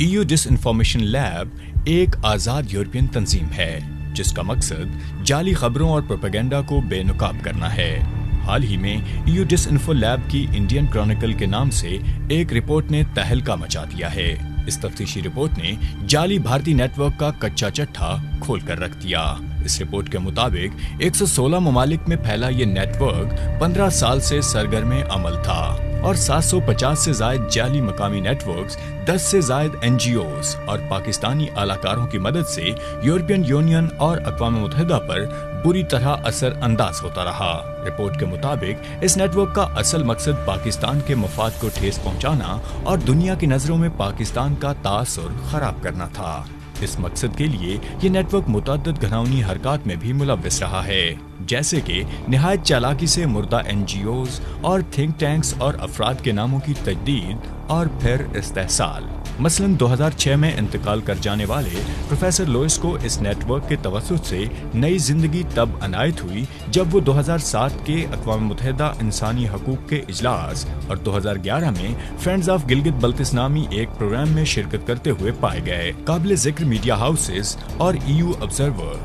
EU dish information lab एक आज़ाद European तंजीम है जिसका मकसद जाली खबरों और प्रोपेगेंडा को बेनकाब करना है। हाल ही में EU डिस इन्फो लैब की इंडियन क्रॉनिकल के नाम से एक रिपोर्ट ने तहलका मचा दिया है। इस तफ्तीशी रिपोर्ट ने जाली भारतीय नेटवर्क का कच्चा चट्टा खोल कर रख दिया। इस रिपोर्ट के मुताबिक 116 ममालिक में फैला ये नेटवर्क 15 साल से सरगर्म अमल था और 750 से जायद जाली मकामी नेटवर्क्स, 10 से जायद NGOs और पाकिस्तानी आलाकारों की मदद से यूरोपियन यूनियन और अक़वाम मुत्तहिदा पर बुरी तरह असर अंदाज होता रहा। रिपोर्ट के मुताबिक इस नेटवर्क का असल मकसद पाकिस्तान के मफाद को ठेस पहुंचाना और दुनिया की नजरों में पाकिस्तान का तासुर खराब करना था। इस मकसद के लिए ये नेटवर्क मुतअद्दिद घिनौनी हरकत में भी मुलव्वस रहा है, जैसे कि निहायत चालाकी से मुर्दा NGOs और थिंक टैंक्स और अफराद के नामों की तजदीद और फिर इस्तेहसाल। मसलन 2006 में इंतकाल कर जाने वाले प्रोफेसर लोइस को इस नेटवर्क के तवस्सुत से नई जिंदगी तब अनायत हुई जब वो 2007 के अक़वाम मुत्तहिदा इंसानी हकूक़ के इजलास और 2011 में फ्रेंड्स ऑफ गिलगित बल्तिस्तान एक प्रोग्राम में शिरकत करते हुए पाए गए। काबिल जिक्र मीडिया हाउसेस और EU ऑब्जर्वर,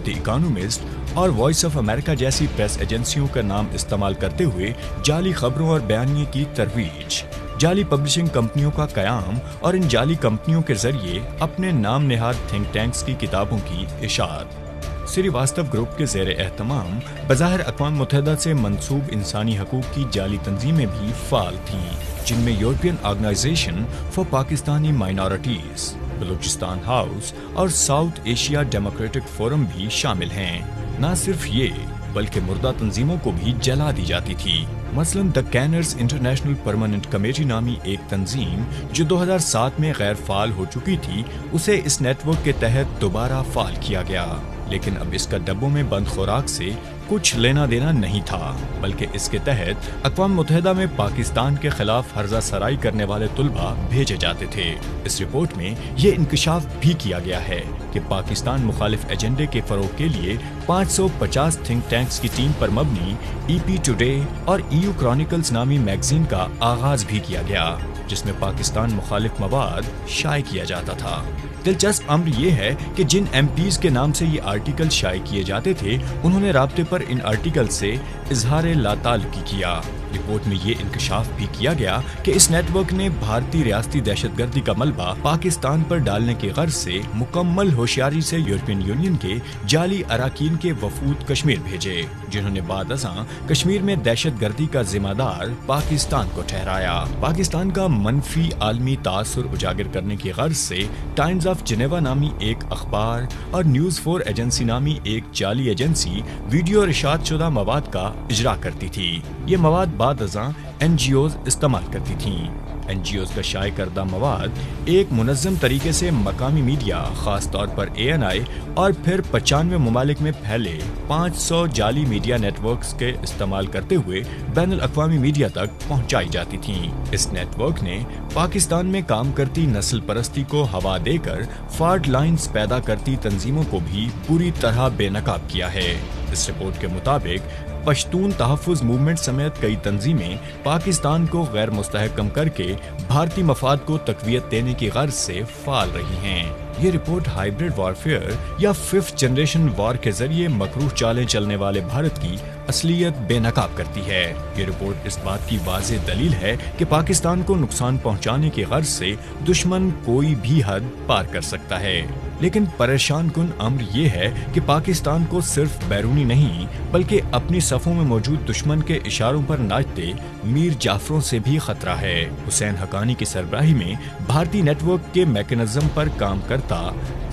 द इकोनॉमिस्ट और वॉइस ऑफ अमेरिका जैसी प्रेस एजेंसियों का नाम इस्तेमाल करते हुए जाली खबरों और बयानिए की तरवीज, जाली पब्लिशिंग कंपनियों का कयाम और इन जाली कंपनियों के जरिए अपने नाम नेहाद थिंक टैंक्स की किताबों की इशाअत। श्रीवास्तव ग्रुप के ज़ेर एहतमाम बज़ाहिर अक़वाम मुत्तहिदा से मंसूब इंसानी हकूक़ की जाली तंजीमें भी फ़ाल थीं, जिनमें European organization for Pakistani minorities, Balochistan house और साउथ एशिया डेमोक्रेटिक फोरम भी शामिल हैं। न सिर्फ ये बल्कि मुर्दा तंजीमों को भी जला दी जाती थी। मसलन द कैनर्स इंटरनेशनल परमानेंट कमेटी नामी एक तंजीम जो 2007 में गैर फाल हो चुकी थी, उसे इस नेटवर्क के तहत दोबारा फाल किया गया, लेकिन अब इसका डब्बों में बंद खुराक से कुछ लेना देना नहीं था, बल्कि इसके तहत अक़वाम मुत्तहिदा में पाकिस्तान के खिलाफ हर्जा सराई करने वाले तुलबा भेजे जाते थे। इस रिपोर्ट में ये इंकशाफ भी किया गया है कि पाकिस्तान मुखालिफ एजेंडे के फरोग के लिए 550 थिंक टैंक्स की टीम पर मबनी EP टुडे और EU क्रॉनिकल्स नामी मैगजीन का आगाज भी किया गया, जिसमें पाकिस्तान मुखालिफ मवाद शाये किया जाता था। दिलचस्प अम्र ये है कि जिन MPs के नाम से ये आर्टिकल शाये किए जाते थे, उन्होंने राब्ते पर इन आर्टिकल से इजहार लाताल्लुकी किया। रिपोर्ट में ये इंकशाफ भी किया गया कि इस नेटवर्क ने भारतीय रियासती दहशतगर्दी का मलबा पाकिस्तान पर डालने की गर्ज से मुकम्मल होशियारी से यूरोपियन यूनियन के जाली अराकीन के वफूद कश्मीर भेजे, जिन्होंने बाद अज़ां कश्मीर में दहशतगर्दी का जिम्मेदार पाकिस्तान को ठहराया। पाकिस्तान का मनफी आलमी तासुर उजागर करने की गर्ज से टाइम्स ऑफ जिनेवा नामी एक अखबार और न्यूज़ 4 एजेंसी नामी एक जाली एजेंसी वीडियो और इशात शुदा मवाद का इजरा करती थी। ये मवाद बाद अज़ां NGOs इस्तेमाल करती थीं। NGOs का शाये करदा मवाद एक मुनज़्ज़म तरीके से मकामी मीडिया, खास तौर पर ANI और फिर 95 ममालिक में फैले 500 जाली मीडिया नेटवर्क्स के इस्तेमाल करते हुए बैनुल अक़वामी मीडिया तक पहुंचाई जाती थीं। इस नेटवर्क ने पाकिस्तान में काम करती नस्ल परस्ती को हवा देकर फॉल्ट लाइन्स पैदा करती तंजीमों को भी पूरी तरह बेनकाब किया है। इस रिपोर्ट के मुताबिक पश्तून तहफ़्फ़ुज़ मूवमेंट समेत कई तंजीमें पाकिस्तान को गैर मुस्तहकम करके भारतीय मफाद को तक़वियत देने की गर्ज से फाल रही हैं। ये रिपोर्ट हाइब्रिड वॉरफेयर या 5th जनरेशन वॉर के जरिए मकरूह चालें चलने वाले भारत की असलियत बेनकाब करती है। ये रिपोर्ट इस बात की वाज़ेह दलील है कि पाकिस्तान को नुकसान पहुंचाने की गर्ज से दुश्मन कोई भी हद पार कर सकता है। लेकिन परेशान कुन अम्र ये है कि पाकिस्तान को सिर्फ बैरूनी नहीं बल्कि अपनी सफ़ों में मौजूद दुश्मन के इशारों पर नाचते मीर जाफरों से भी खतरा है। हुसैन हक्कानी की सरबराही में भारतीय नेटवर्क के मैकेनिज्म पर काम करता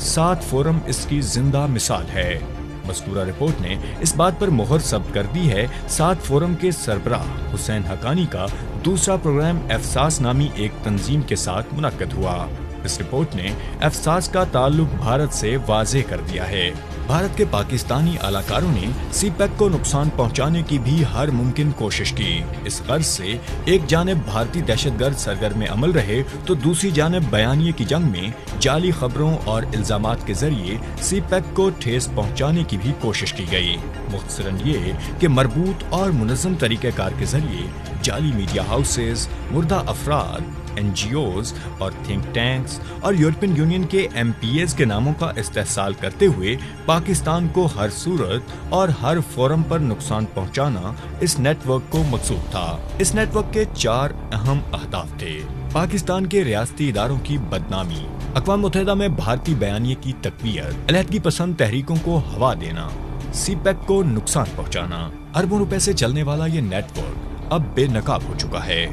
7 फोरम इसकी जिंदा मिसाल है। मज़कूरा रिपोर्ट ने इस बात पर मोहर जब्त कर दी है। 7 फोरम के सरबराह हुसैन हक्कानी का दूसरा प्रोग्राम एफसास नामी एक तंजीम के साथ मुनक्कद हुआ। इस रिपोर्ट ने एफसास का ताल्लुक भारत से वाज़ेह कर दिया है। भारत के पाकिस्तानी अलाकारों ने CPEC को नुकसान पहुंचाने की भी हर मुमकिन कोशिश की। इस गर्ज से एक जानिब भारतीय दहशतगर्द सरगर्म अमल रहे तो दूसरी जानिब बयानिए की जंग में जाली खबरों और इल्जामात के जरिए CPEC को ठेस पहुंचाने की भी कोशिश की गई। मुख्तसरन ये कि मरबूत और मुनज़्ज़म तरीक़ेकार के जरिए जाली मीडिया हाउसेस, मुर्दा अफराद, NGOs और थिंक टैंक्स और यूरोपियन यूनियन के MPAs के नामों का इस्तेहसाल करते हुए पाकिस्तान को हर सूरत और हर फोरम पर नुकसान पहुंचाना इस नेटवर्क को मकसूद था। इस नेटवर्क के 4 अहम अहदाफ थे। पाकिस्तान के रियासती इदारों की बदनामी, अक़वाम मुत्तहिदा में भारतीय बयानिए की तक़वियत, अलहदगी पसंद तहरीकों को हवा देना, CPEC को नुकसान पहुंचाना। अरबों रुपए से चलने वाला ये नेटवर्क अब बेनकाब हो चुका है।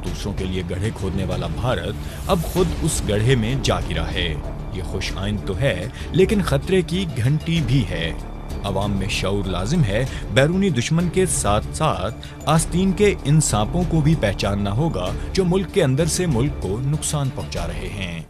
दूसरों के लिए गड्ढे खोदने वाला भारत अब खुद उस गड्ढे में जा गिरा है। ये खुश आइंद तो है, लेकिन खतरे की घंटी भी है। अवाम में शऊर लाजिम है। बैरूनी दुश्मन के साथ साथ आस्तीन के इन सांपों को भी पहचानना होगा जो मुल्क के अंदर से मुल्क को नुकसान पहुंचा रहे हैं।